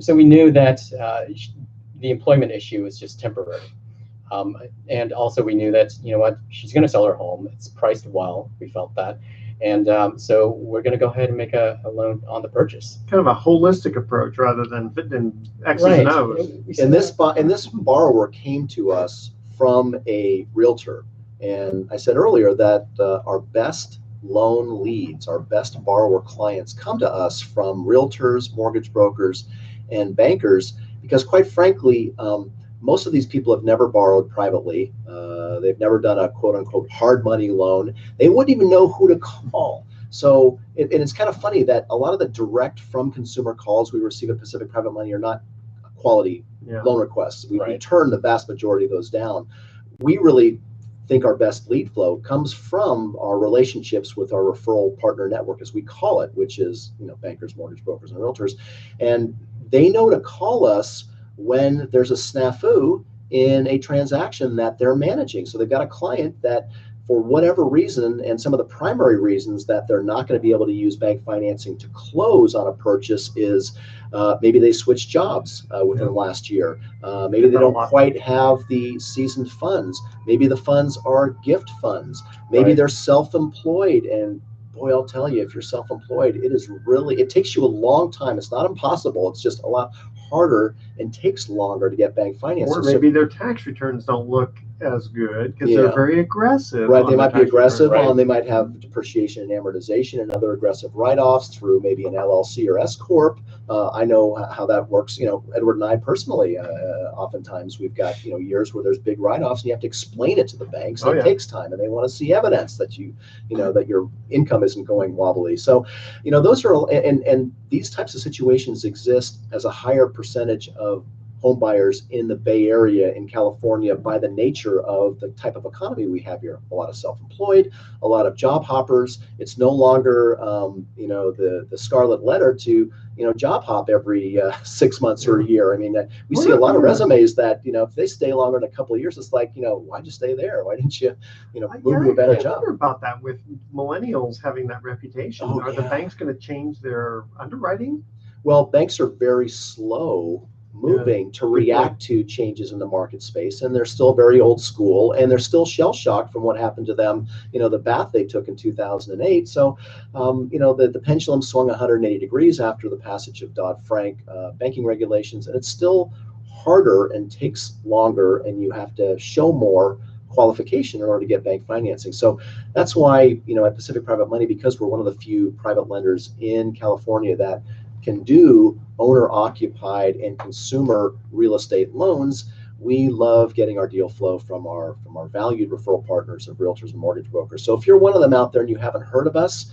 so we knew that the employment issue is just temporary. And also we knew that, she's going to sell her home. It's priced well. We felt that. And so we're going to go ahead and make a loan on the purchase. Kind of a holistic approach rather than X's and O's. And this borrower came to us from a realtor. And I said earlier that our best loan leads, our best borrower clients come to us from realtors, mortgage brokers, and bankers, because quite frankly, most of these people have never borrowed privately. They've never done a quote unquote hard money loan. They wouldn't even know who to call. So, and it's kind of funny that a lot of the direct from consumer calls we receive at Pacific Private Money are not quality loan requests. We turn the vast majority of those down. We really think our best lead flow comes from our relationships with our referral partner network, as we call it, which is bankers, mortgage brokers, and realtors. And they know to call us when there's a snafu in a transaction that they're managing. So they've got a client that, for whatever reason, and some of the primary reasons that they're not going to be able to use bank financing to close on a purchase is maybe they switched jobs within the last year. Maybe they don't quite have the seasoned funds. Maybe the funds are gift funds. Maybe they're self-employed, and boy, I'll tell you, if you're self-employed, it takes you a long time. It's not impossible. It's just a lot harder and takes longer to get bank financing. Or maybe their tax returns don't look as good because they're very aggressive. Right, they might be aggressive on, they might have depreciation and amortization and other aggressive write-offs through maybe an LLC or S Corp. I know how that works. Edward and I personally, oftentimes we've got years where there's big write-offs and you have to explain it to the banks. So it takes time, and they want to see evidence that that your income isn't going wobbly. So, those are, and these types of situations exist as a higher percentage of home buyers in the Bay Area in California by the nature of the type of economy we have here. A lot of self-employed, a lot of job hoppers. It's no longer the scarlet letter to job hop every 6 months or a year. I mean, we see a lot of resumes that if they stay longer than a couple of years, it's like, why'd you stay there? Why didn't you move to a better job? I wonder about that with millennials having that reputation. Are the banks going to change their underwriting? Well, banks are very slow moving to react to changes in the market space, and they're still very old school, and they're still shell shocked from what happened to them, the bath they took in 2008. So the pendulum swung 180 degrees after the passage of Dodd-Frank banking regulations, and it's still harder and takes longer, and you have to show more qualification in order to get bank financing. So that's why at Pacific Private Money, because we're one of the few private lenders in California that can do owner-occupied and consumer real estate loans, we love getting our deal flow from our valued referral partners of realtors and mortgage brokers. So if you're one of them out there and you haven't heard of us,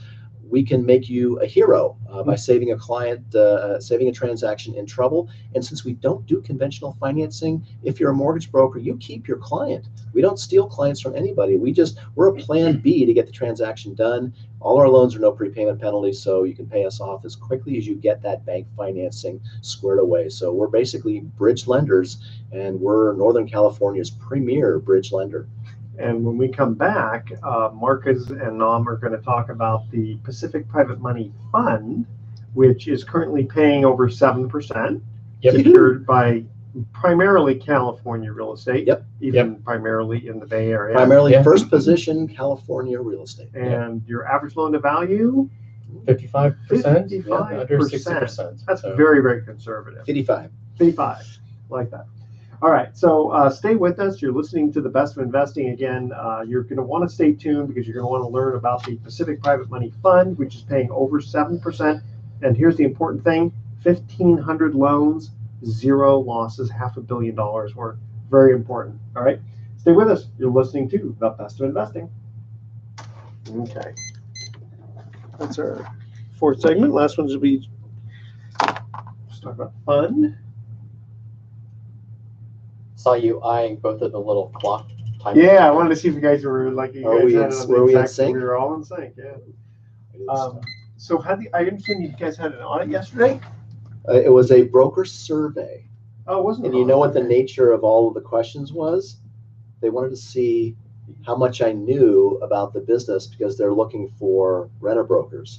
we can make you a hero by saving a client, saving a transaction in trouble. And since we don't do conventional financing, if you're a mortgage broker, you keep your client. We don't steal clients from anybody. We're a plan B to get the transaction done. All our loans are no prepayment penalties, so you can pay us off as quickly as you get that bank financing squared away. So we're basically bridge lenders, and we're Northern California's premier bridge lender. And when we come back, Marcus and Nam are going to talk about the Pacific Private Money Fund, which is currently paying over 7%, secured by primarily California real estate, even primarily in the Bay Area. Primarily first position California real estate. And your average loan to value? 55%, 55%. under 60%. That's very, very conservative. 55. Like that. All right, so stay with us. You're listening to the Best of Investing. Again, you're going to want to stay tuned because you're going to want to learn about the Pacific Private Money Fund, which is paying over 7%. And here's the important thing, 1,500 loans, 0 losses, $500 million worth. Very important. All right, stay with us. You're listening to the Best of Investing. Okay. That's our fourth segment. Last one's will be, let's talk about fund. Saw you eyeing both of the little clock time. Yeah, I wanted to see if you guys were like, you guys had it on were we in exact- sync? We were all in sync, yeah. So I understand you guys had an audit yesterday? It was a broker survey. Oh, wasn't it? And you know what the nature of all of the questions was? They wanted to see how much I knew about the business because they're looking for renter brokers.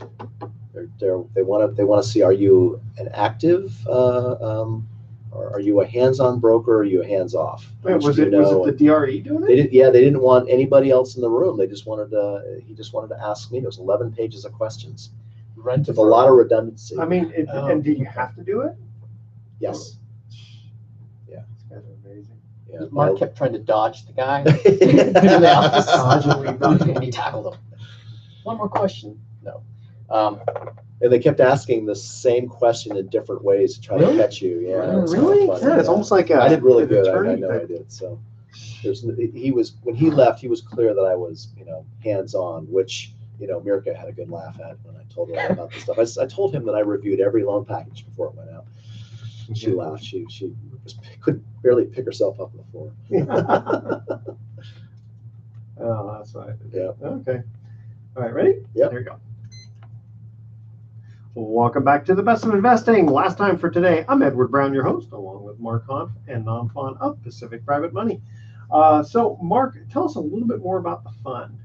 They want to see, are you an active, or are you a hands-on broker, or are you a hands-off? Wait, was it the DRE doing it? They didn't want anybody else in the room. They just wanted to. He just wanted to ask me. There was 11 pages of questions with a lot of redundancy. I mean, and do you have to do it? Yes. These guys are amazing. Yeah. Mark kept trying to dodge the guy. And he tackled him. One more question. No. And they kept asking the same question in different ways to try to catch you. Yeah. It was kind of Really? funny. Yeah, it's almost like I did really an good. I attorney know I thing. did. So when he left, he was clear that I was, hands-on, which, Mirka had a good laugh at when I told her all about this stuff. I told him that I reviewed every loan package before it went out. She laughed. She just could barely pick herself up on the floor. Oh, that's right. Yeah. Okay. All right, ready? Yeah. There you go. Welcome back to the Best of Investing. Last time for today, I'm Edward Brown, your host, along with Mark Hanf and Nam Phan of Pacific Private Money. So, Mark, tell us a little bit more about the fund.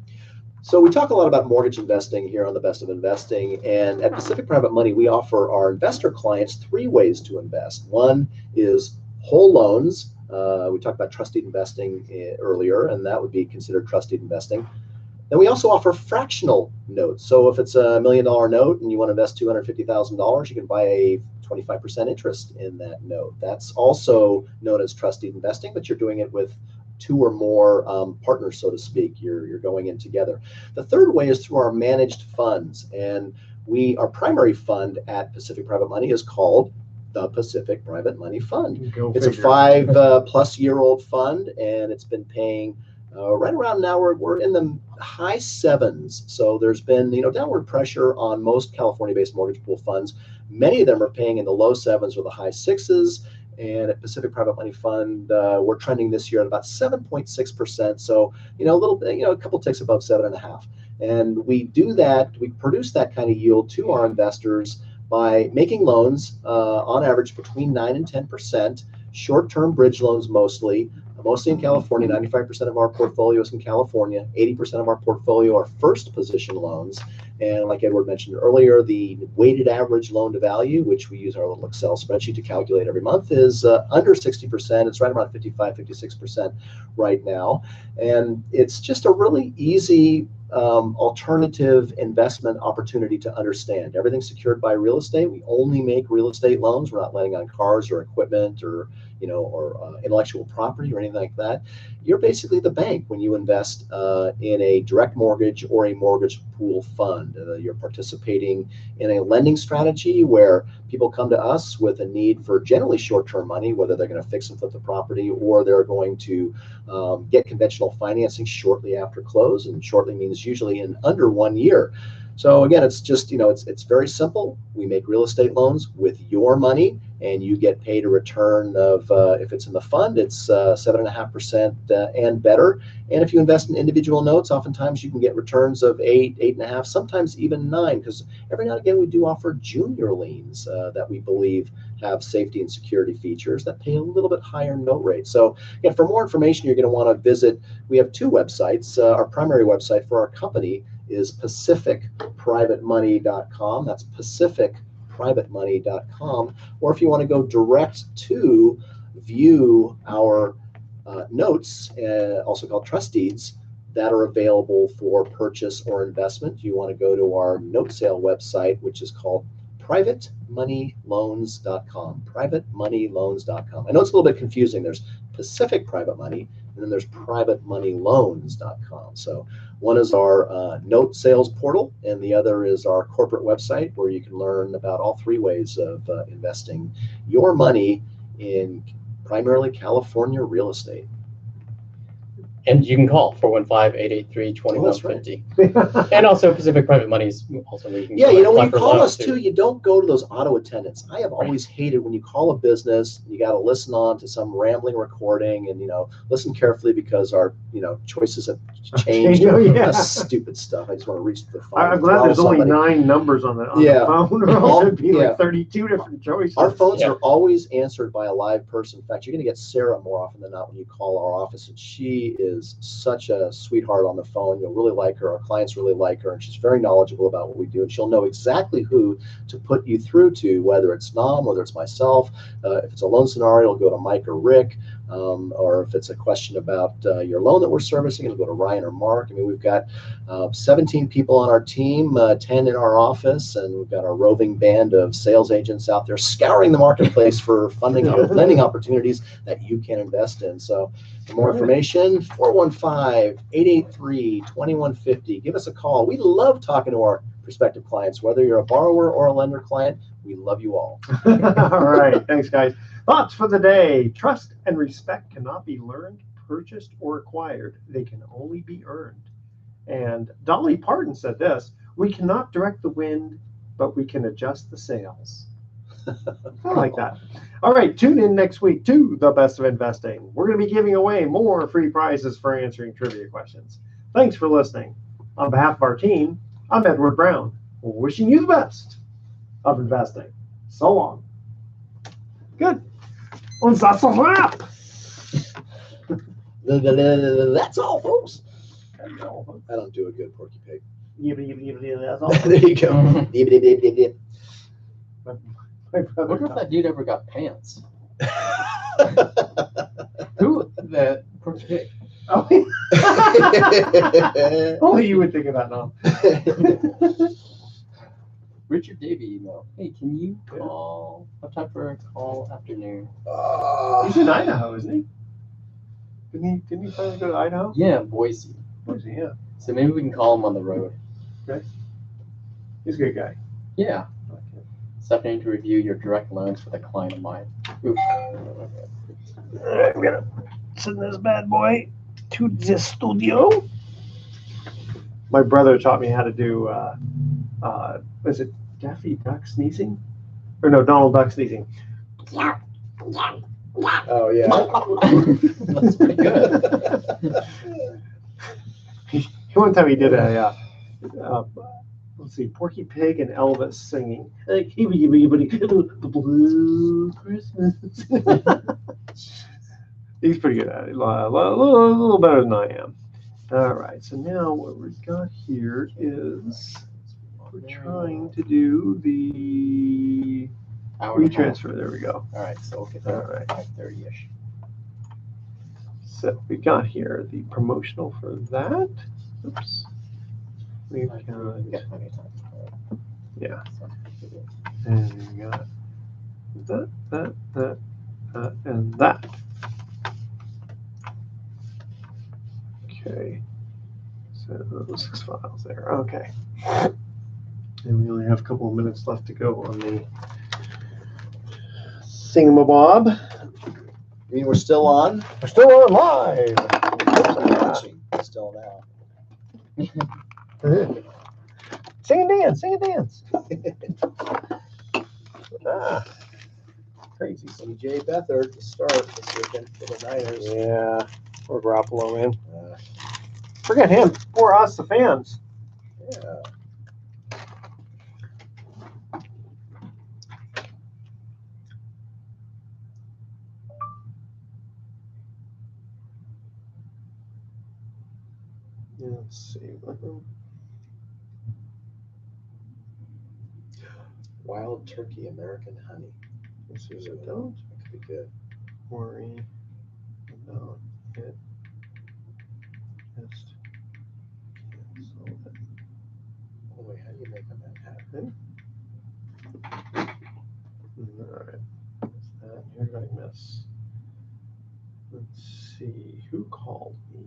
So we talk a lot about mortgage investing here on the Best of Investing, and at Pacific Private Money, we offer our investor clients 3 ways to invest. One is whole loans. We talked about trustee investing earlier, and that would be considered trustee investing. Then we also offer fractional notes. So if it's $1 million note and you want to invest $250,000, you can buy a 25% interest in that note. That's also known as trustee investing, but you're doing it with 2 or more partners, so to speak. You're going in together. The third way is through our managed funds, and our primary fund at Pacific Private Money is called the Pacific Private Money Fund. It's a 5+ year old fund, and it's been paying right around now. We're in the high 7s. So there's been downward pressure on most California-based mortgage pool funds. Many of them are paying in the low 7s or the high 6s. And at Pacific Private Money Fund, we're trending this year at about 7.6%. So, a little bit, a couple ticks above 7.5. And we produce that kind of yield to our investors by making loans on average between 9 and 10%, short-term bridge loans mostly in California. 95% of our portfolio is in California. 80% of our portfolio are first position loans. And like Edward mentioned earlier, the weighted average loan to value, which we use our little Excel spreadsheet to calculate every month, is under 60%. It's right around 55, 56% right now. And it's just a really easy alternative investment opportunity to understand. Everything's secured by real estate. We only make real estate loans. We're not lending on cars or equipment or intellectual property or anything like that. You're basically the bank when you invest in a direct mortgage or a mortgage pool fund. You're participating in a lending strategy where people come to us with a need for generally short-term money, whether they're going to fix and flip the property or they're going to get conventional financing shortly after close, and shortly means usually in under 1 year. So again, it's just, it's very simple. We make real estate loans with your money, and you get paid a return of, if it's in the fund, it's 7.5% and better. And if you invest in individual notes, oftentimes you can get returns of 8, 8.5, sometimes even 9, because every now and again we do offer junior liens that we believe have safety and security features that pay a little bit higher note rate. So again, for more information, you're going to want to visit, we have 2 websites. Our primary website for our company is pacificprivatemoney.com. That's pacificprivatemoney.com. Or if you want to go direct to view our notes, also called trust deeds, that are available for purchase or investment, you want to go to our note sale website, which is called privatemoneyloans.com. privatemoneyloans.com. I know it's a little bit confusing. There's Pacific Private Money, and then there's privatemoneyloans.com. So one is our note sales portal, and the other is our corporate website, where you can learn about all 3 ways of investing your money in primarily California real estate. And you can call 415-883-2150. And also Pacific Private Money is also where you can Yeah, collect when you for call loans, us too, you don't go to those auto attendants. I have always hated when you call a business, you got to listen on to some rambling recording, and listen carefully because our choices have changed. That's stupid stuff. I just want to reach the phone. I'm glad there's only 9 numbers on the phone, or else it'd be like 32 different choices. Our phones are always answered by a live person. In fact, you're going to get Sarah more often than not when you call our office, and she is such a sweetheart on the phone. You'll really like her. Our clients really like her, and she's very knowledgeable about what we do, and she'll know exactly who to put you through to, whether it's Nam, whether it's myself. If it's a loan scenario, it'll go to Mike or Rick, or if it's a question about your loan that we're servicing, it'll go to Ryan or Mark. I mean, we've got 17 people on our team, 10 in our office, and we've got our roving band of sales agents out there scouring the marketplace for funding lending opportunities that you can invest in. So for more information, 415-883-2150. Give us a call. We love talking to our prospective clients, whether you're a borrower or a lender client. We love you all. All right. Thanks, guys. Thoughts for the day. Trust and respect cannot be learned, purchased, or acquired. They can only be earned. And Dolly Parton said this: we cannot direct the wind, but we can adjust the sails. I like that. All right, tune in next week to The Best of Investing. We're going to be giving away more free prizes for answering trivia questions. Thanks for listening. On behalf of our team, I'm Edward Brown, wishing you the best of investing. So long. Good. Und that's a wrap. That's all, folks. I don't do a good Porky Pig. That's all. There you go. I wonder if that dude ever got pants. Who? The Porky Pig. Only you would think of that now. Richard Davey email. Hey, can you call? Have time for a call afternoon? He's in Idaho, isn't he? Didn't he finally go to Idaho? Yeah, Boise. Boise, yeah. So maybe we can call him on the road. Okay. He's a good guy. Yeah. This afternoon to review your direct loans with a client of mine. Oof. All right, we're gonna send this bad boy to the studio. My brother taught me how to do. Was it Daffy Duck sneezing? Or no, Donald Duck sneezing. Oh yeah. That's pretty good. One time he did a. Let's see, Porky Pig and Elvis singing. Like, Blue Christmas. He's pretty good at it. A little better than I am. All right, so now what we've got here is we're trying to do the transfer. There we go. All right, so we'll get that at 5:30ish. So we got here the promotional for that. Oops. We've got, yeah. And we got that, and that. Okay. So 6 files there. Okay. And we only have a couple of minutes left to go on the thingamabob. I mean, we're still on. We're still on live. Still now. Sing and dance, sing and dance. Crazy. CJ Beathard to start this weekend for the Niners. Yeah, or Garoppolo in. Forget him. For us, the fans. Yeah. Let's see. Wild turkey American honey. Let's see if I don't That could be good. worry about it. Just cancel it. Oh wait, how do you make a Manhattan? All right. What's that? Here did I miss? Let's see. Who called me?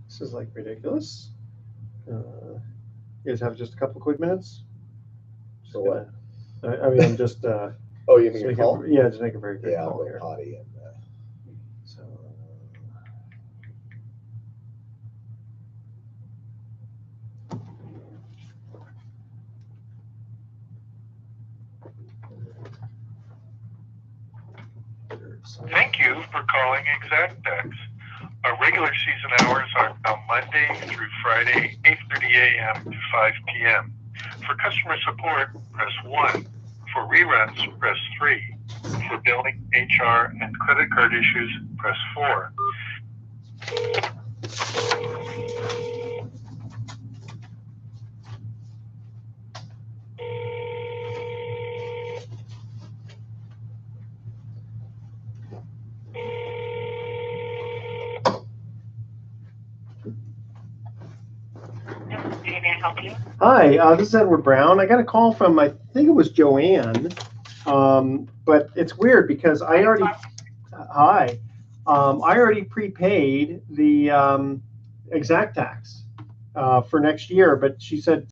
This is like ridiculous. You guys have just a couple quick minutes? Just For what? I mean, I'm just. Oh, you mean just your make call? yeah, just make a very quick Yeah, I'll call go here. potty and. So. Thank you for calling ExactTex. Our regular season hours are now Monday through Friday, 8:30 a.m. to 5 p.m. For customer support, press 1. For reruns, press 3. For billing, HR, and credit card issues, press 4. May I help you? Hi, this is Edward Brown. I got a call from, I think it was Joanne, but it's weird because I already, hi, I already prepaid the exact tax for next year, but she said